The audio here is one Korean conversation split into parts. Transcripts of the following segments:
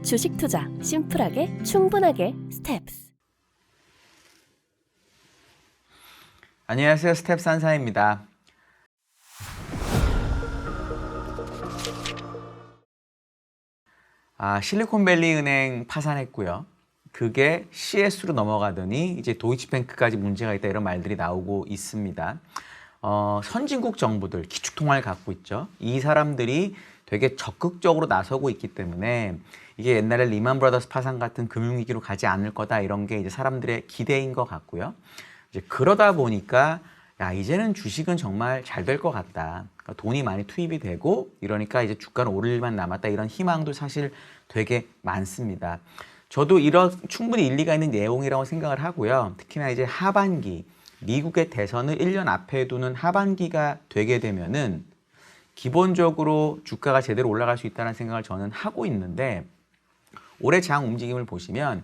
주식 투자 심플하게 충분하게 스텝스. 안녕하세요. 스텝스 한사입니다. 실리콘밸리 은행 파산했고요. 그게 CS로 넘어가더니 이제 도이치뱅크까지 문제가 있다 이런 말들이 나오고 있습니다. 선진국 정부들 기축통화를 갖고 있죠. 이 사람들이 되게 적극적으로 나서고 있기 때문에 이게 옛날에 리만 브라더스 파산 같은 금융위기로 가지 않을 거다 이런 게 이제 사람들의 기대인 것 같고요. 이제 그러다 보니까 야, 이제는 주식은 정말 잘 될 것 같다. 그러니까 돈이 많이 투입이 되고 이러니까 이제 주가는 오를 일만 남았다. 이런 희망도 사실 되게 많습니다. 저도 이런 충분히 일리가 있는 내용이라고 생각을 하고요. 특히나 이제 하반기, 미국의 대선을 1년 앞에 두는 하반기가 되게 되면은 기본적으로 주가가 제대로 올라갈 수 있다는 생각을 저는 하고 있는데 올해 장 움직임을 보시면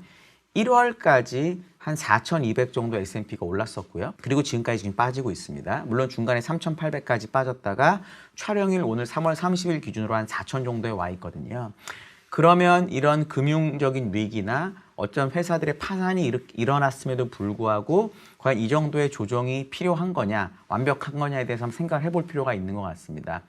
1월까지 한 4,200 정도 S&P가 올랐었고요. 그리고 지금까지 지금 빠지고 있습니다. 물론 중간에 3,800까지 빠졌다가 촬영일 오늘 3월 30일 기준으로 한 4,000 정도에 와 있거든요. 그러면 이런 금융적인 위기나 어떤 회사들의 파산이 일어났음에도 불구하고 과연 이 정도의 조정이 필요한 거냐, 완벽한 거냐에 대해서 한번 생각을 해볼 필요가 있는 것 같습니다.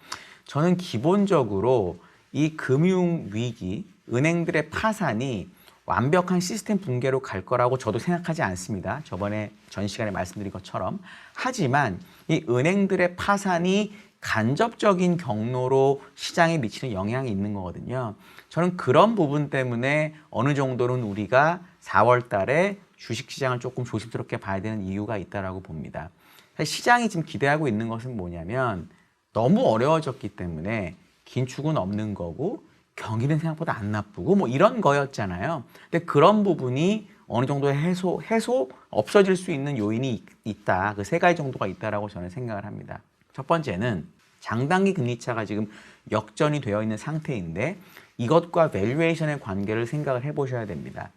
저는 기본적으로 이 금융위기, 은행들의 파산이 완벽한 시스템 붕괴로 갈 거라고 저도 생각하지 않습니다. 저번에 전 시간에 말씀드린 것처럼. 하지만 이 은행들의 파산이 간접적인 경로로 시장에 미치는 영향이 있는 거거든요. 저는 그런 부분 때문에 어느 정도는 우리가 4월 달에 주식시장을 조금 조심스럽게 봐야 되는 이유가 있다고 봅니다. 사실 시장이 지금 기대하고 있는 것은 뭐냐면 너무 어려워졌기 때문에 긴축은 없는 거고 경기는 생각보다 안 나쁘고 뭐 이런 거였잖아요. 근데 그런 부분이 어느 정도의 해소 없어질 수 있는 요인이 있다. 그 세 가지 정도가 있다라고 저는 생각을 합니다. 첫 번째는 장단기 금리차가 지금 역전이 되어 있는 상태인데 이것과 밸류에이션의 관계를 생각을 해보셔야 됩니다.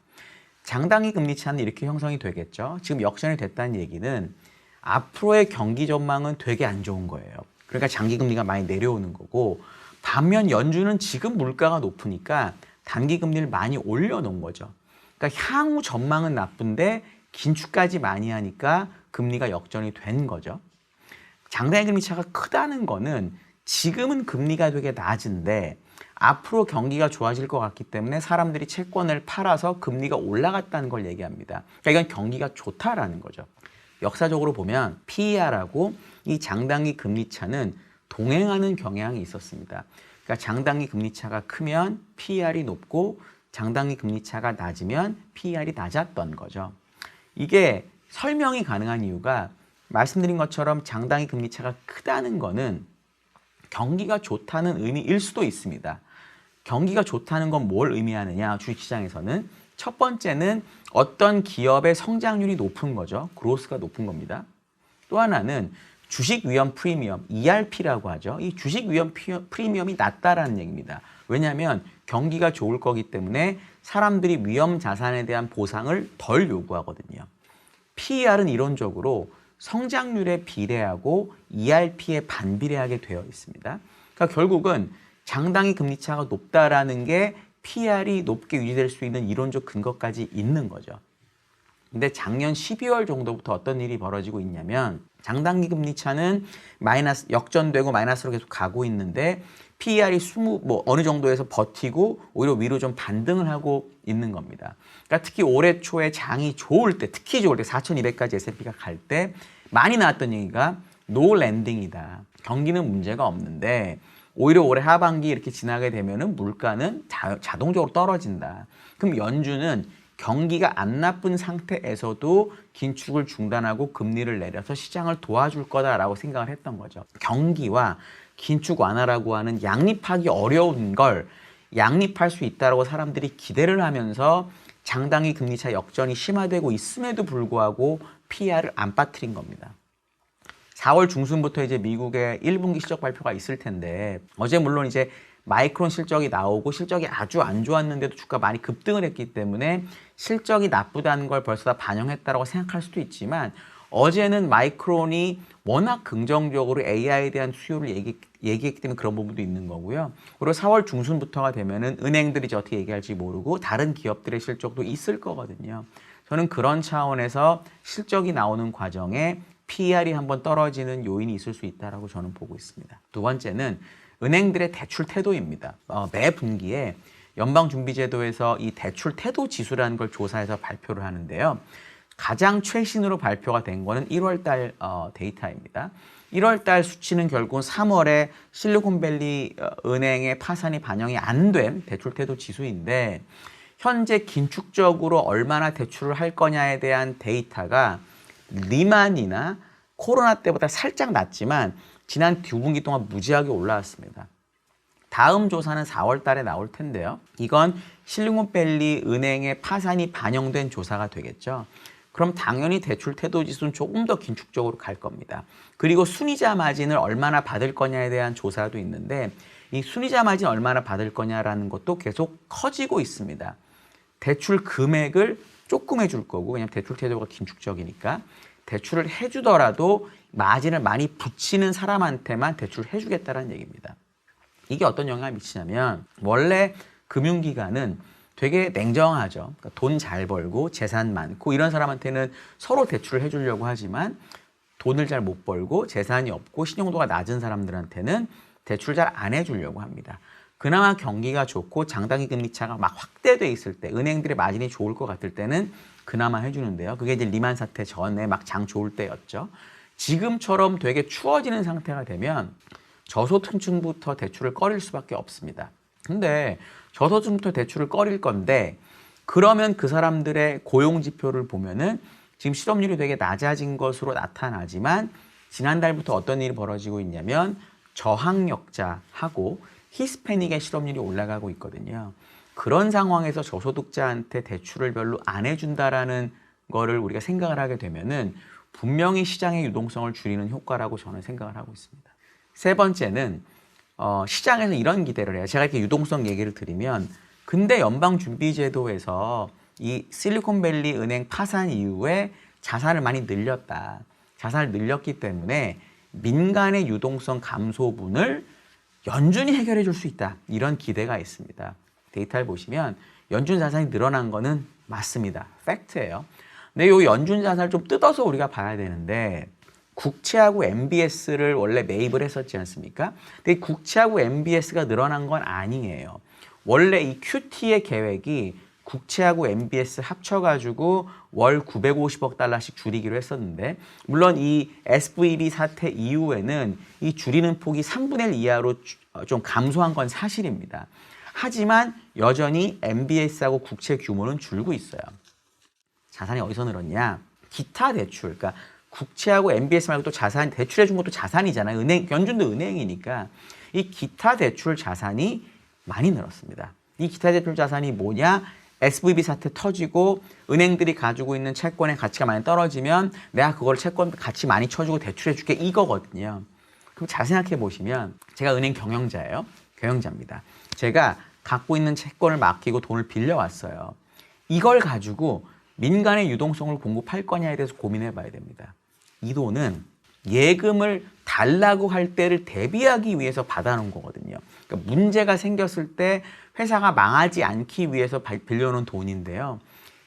장단기 금리차는 이렇게 형성이 되겠죠. 지금 역전이 됐다는 얘기는 앞으로의 경기 전망은 되게 안 좋은 거예요. 그러니까 장기 금리가 많이 내려오는 거고 반면 연준은 지금 물가가 높으니까 단기 금리를 많이 올려놓은 거죠. 그러니까 향후 전망은 나쁜데 긴축까지 많이 하니까 금리가 역전이 된 거죠. 장단기 금리 차가 크다는 거는 지금은 금리가 되게 낮은데 앞으로 경기가 좋아질 것 같기 때문에 사람들이 채권을 팔아서 금리가 올라갔다는 걸 얘기합니다. 그러니까 이건 경기가 좋다라는 거죠. 역사적으로 보면 PER하고 이 장단기 금리 차는 동행하는 경향이 있었습니다. 그러니까 장단기 금리 차가 크면 PER이 높고 장단기 금리 차가 낮으면 PER이 낮았던 거죠. 이게 설명이 가능한 이유가 말씀드린 것처럼 장단기 금리 차가 크다는 거는 경기가 좋다는 의미일 수도 있습니다. 경기가 좋다는 건 뭘 의미하느냐 주식시장에서는 첫 번째는 어떤 기업의 성장률이 높은 거죠. 그로스가 높은 겁니다. 또 하나는 주식 위험 프리미엄, ERP라고 하죠. 이 주식 위험 프리미엄이 낮다라는 얘기입니다. 왜냐하면 경기가 좋을 거기 때문에 사람들이 위험 자산에 대한 보상을 덜 요구하거든요. PER은 이론적으로 성장률에 비례하고 ERP에 반비례하게 되어 있습니다. 그러니까 결국은 장단기 금리차가 높다라는 게 PER이 높게 유지될 수 있는 이론적 근거까지 있는 거죠. 근데 작년 12월 정도부터 어떤 일이 벌어지고 있냐면 장단기 금리 차는 마이너스 역전되고 마이너스로 계속 가고 있는데 PER이 어느 정도에서 버티고 오히려 위로 좀 반등을 하고 있는 겁니다. 그러니까 특히 올해 초에 장이 좋을 때, 특히 좋을 때 4,200까지 S&P가 갈 때 많이 나왔던 얘기가 노 랜딩이다. 경기는 문제가 없는데 오히려 올해 하반기 이렇게 지나게 되면은 물가는 자동적으로 떨어진다. 그럼 연준은 경기가 안 나쁜 상태에서도 긴축을 중단하고 금리를 내려서 시장을 도와줄 거다라고 생각을 했던 거죠. 경기와 긴축 완화라고 하는 양립하기 어려운 걸 양립할 수 있다고 사람들이 기대를 하면서 장단기 금리차 역전이 심화되고 있음에도 불구하고 PER을 안 빠뜨린 겁니다. 4월 중순부터 이제 미국의 1분기 실적 발표가 있을 텐데 어제 물론 이제 마이크론 실적이 나오고 실적이 아주 안 좋았는데도 주가 많이 급등을 했기 때문에 실적이 나쁘다는 걸 벌써 다 반영했다고 생각할 수도 있지만 어제는 마이크론이 워낙 긍정적으로 AI에 대한 수요를 얘기했기 때문에 그런 부분도 있는 거고요. 그리고 4월 중순부터가 되면은 은행들이 이제 어떻게 얘기할지 모르고 다른 기업들의 실적도 있을 거거든요. 저는 그런 차원에서 실적이 나오는 과정에 PER이 한번 떨어지는 요인이 있을 수 있다라고 저는 보고 있습니다. 두 번째는 은행들의 대출 태도입니다. 매 분기에 연방준비제도에서 이 대출 태도 지수라는 걸 조사해서 발표를 하는데요. 가장 최신으로 발표가 된 거는 1월 달 데이터입니다. 1월 달 수치는 결국은 3월에 실리콘밸리 은행의 파산이 반영이 안 된 대출 태도 지수인데 현재 긴축적으로 얼마나 대출을 할 거냐에 대한 데이터가 리만이나 코로나 때보다 살짝 낮지만 지난 두 분기 동안 무지하게 올라왔습니다. 다음 조사는 4월 달에 나올 텐데요. 이건 실리콘밸리 은행의 파산이 반영된 조사가 되겠죠. 그럼 당연히 대출 태도 지수는 조금 더 긴축적으로 갈 겁니다. 그리고 순이자 마진을 얼마나 받을 거냐에 대한 조사도 있는데 이 순이자 마진 얼마나 받을 거냐라는 것도 계속 커지고 있습니다. 대출 금액을 조금 해줄 거고 왜냐하면 대출 태도가 긴축적이니까 대출을 해주더라도 마진을 많이 붙이는 사람한테만 대출을 해주겠다는 얘기입니다. 이게 어떤 영향을 미치냐면 원래 금융기관은 되게 냉정하죠. 그러니까 돈 잘 벌고 재산 많고 이런 사람한테는 서로 대출을 해주려고 하지만 돈을 잘 못 벌고 재산이 없고 신용도가 낮은 사람들한테는 대출 잘 안 해주려고 합니다. 그나마 경기가 좋고 장단기 금리 차가 막 확대돼 있을 때 은행들의 마진이 좋을 것 같을 때는 그나마 해주는데요. 그게 이제 리만 사태 전에 막 장 좋을 때였죠. 지금처럼 되게 추워지는 상태가 되면 저소득층부터 대출을 꺼릴 수밖에 없습니다. 근데 저소득층부터 대출을 꺼릴 건데 그러면 그 사람들의 고용 지표를 보면은 지금 실업률이 되게 낮아진 것으로 나타나지만 지난달부터 어떤 일이 벌어지고 있냐면 저학력자하고 히스패닉의 실업률이 올라가고 있거든요. 그런 상황에서 저소득자한테 대출을 별로 안 해준다라는 거를 우리가 생각을 하게 되면은 분명히 시장의 유동성을 줄이는 효과라고 저는 생각을 하고 있습니다. 세 번째는 시장에서 이런 기대를 해요. 제가 이렇게 유동성 얘기를 드리면 근데 연방준비제도에서 이 실리콘밸리 은행 파산 이후에 자산을 많이 늘렸다. 자산을 늘렸기 때문에 민간의 유동성 감소분을 연준이 해결해 줄 수 있다. 이런 기대가 있습니다. 데이터를 보시면 연준 자산이 늘어난 거는 맞습니다. 팩트예요. 근데 이 연준 자산을 좀 뜯어서 우리가 봐야 되는데 국채하고 MBS를 원래 매입을 했었지 않습니까? 근데 국채하고 MBS가 늘어난 건 아니에요. 원래 이 QT의 계획이 국채하고 MBS 합쳐가지고 월 950억 달러씩 줄이기로 했었는데 물론 이 SVB 사태 이후에는 이 줄이는 폭이 3분의 1 이하로 좀 감소한 건 사실입니다. 하지만 여전히 MBS하고 국채 규모는 줄고 있어요. 자산이 어디서 늘었냐? 기타 대출, 그러니까 국채하고 MBS 말고 또 자산, 대출해 준 것도 자산이잖아요. 연준도 은행이니까 이 기타 대출 자산이 많이 늘었습니다. 이 기타 대출 자산이 뭐냐? SVB 사태 터지고 은행들이 가지고 있는 채권의 가치가 많이 떨어지면 내가 그걸 채권 가치 많이 쳐주고 대출해 줄게 이거거든요. 그럼 잘 생각해 보시면 제가 은행 경영자예요. 경영자입니다. 제가 갖고 있는 채권을 맡기고 돈을 빌려왔어요. 이걸 가지고 민간의 유동성을 공급할 거냐에 대해서 고민해 봐야 됩니다. 이 돈은 예금을 달라고 할 때를 대비하기 위해서 받아놓은 거거든요. 그러니까 문제가 생겼을 때 회사가 망하지 않기 위해서 빌려놓은 돈인데요.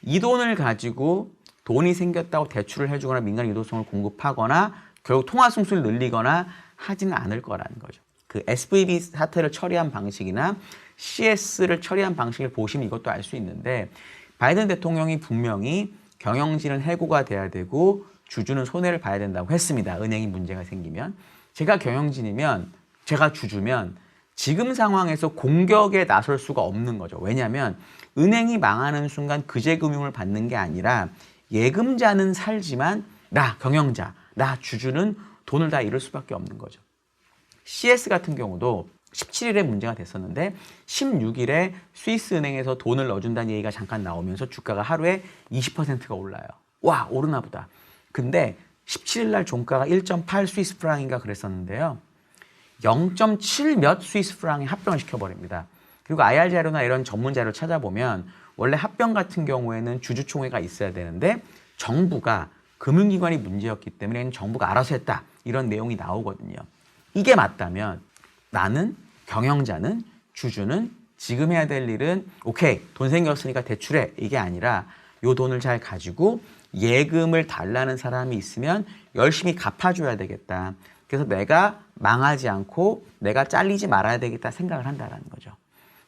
이 돈을 가지고 돈이 생겼다고 대출을 해주거나 민간의 유동성을 공급하거나 결국 통화 승수를 늘리거나 하지는 않을 거라는 거죠. 그 SVB 사태를 처리한 방식이나 CS를 처리한 방식을 보시면 이것도 알 수 있는데 바이든 대통령이 분명히 경영진은 해고가 돼야 되고 주주는 손해를 봐야 된다고 했습니다. 은행이 문제가 생기면. 제가 경영진이면 제가 주주면 지금 상황에서 공격에 나설 수가 없는 거죠. 왜냐하면 은행이 망하는 순간 그제금융을 받는 게 아니라 예금자는 살지만 나 경영자, 나 주주는 돈을 다 잃을 수밖에 없는 거죠. CS 같은 경우도 17일에 문제가 됐었는데 16일에 스위스 은행에서 돈을 넣어준다는 얘기가 잠깐 나오면서 주가가 하루에 20%가 올라요. 와, 오르나 보다. 근데 17일 날 종가가 1.8 스위스 프랑인가 그랬었는데요. 0.7 몇 스위스 프랑에 합병을 시켜버립니다. 그리고 IR 자료나 이런 전문 자료를 찾아보면 원래 합병 같은 경우에는 주주총회가 있어야 되는데 정부가 금융기관이 문제였기 때문에 정부가 알아서 했다. 이런 내용이 나오거든요. 이게 맞다면 나는 경영자는 주주는 지금 해야 될 일은 오케이 돈 생겼으니까 대출해 이게 아니라 요 돈을 잘 가지고 예금을 달라는 사람이 있으면 열심히 갚아줘야 되겠다. 그래서 내가 망하지 않고 내가 잘리지 말아야 되겠다 생각을 한다는 거죠.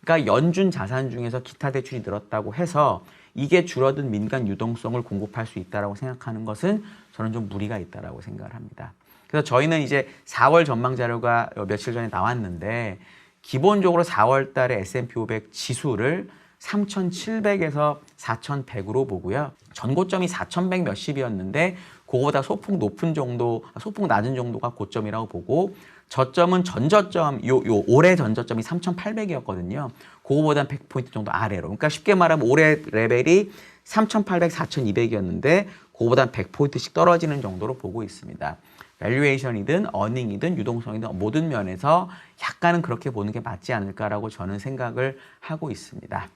그러니까 연준 자산 중에서 기타 대출이 늘었다고 해서 이게 줄어든 민간 유동성을 공급할 수 있다고 생각하는 것은 저는 좀 무리가 있다고 생각을 합니다. 그래서 저희는 이제 4월 전망 자료가 며칠 전에 나왔는데 기본적으로 4월 달에 S&P 500 지수를 3,700에서 4,100으로 보고요. 전고점이 4,100 몇십이었는데 그거보다 소폭 낮은 정도가 고점이라고 보고 저점은 전저점, 올해 전저점이 3,800이었거든요. 그거보다 100포인트 정도 아래로. 그러니까 쉽게 말하면 올해 레벨이 3,800, 4,200이었는데 그거보다 100포인트씩 떨어지는 정도로 보고 있습니다. 밸류에이션이든 어닝이든 유동성이든 모든 면에서 약간은 그렇게 보는 게 맞지 않을까라고 저는 생각을 하고 있습니다.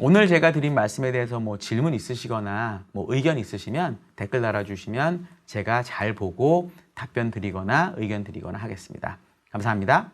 오늘 제가 드린 말씀에 대해서 뭐 질문 있으시거나 뭐 의견 있으시면 댓글 달아주시면 제가 잘 보고 답변 드리거나 의견 드리거나 하겠습니다. 감사합니다.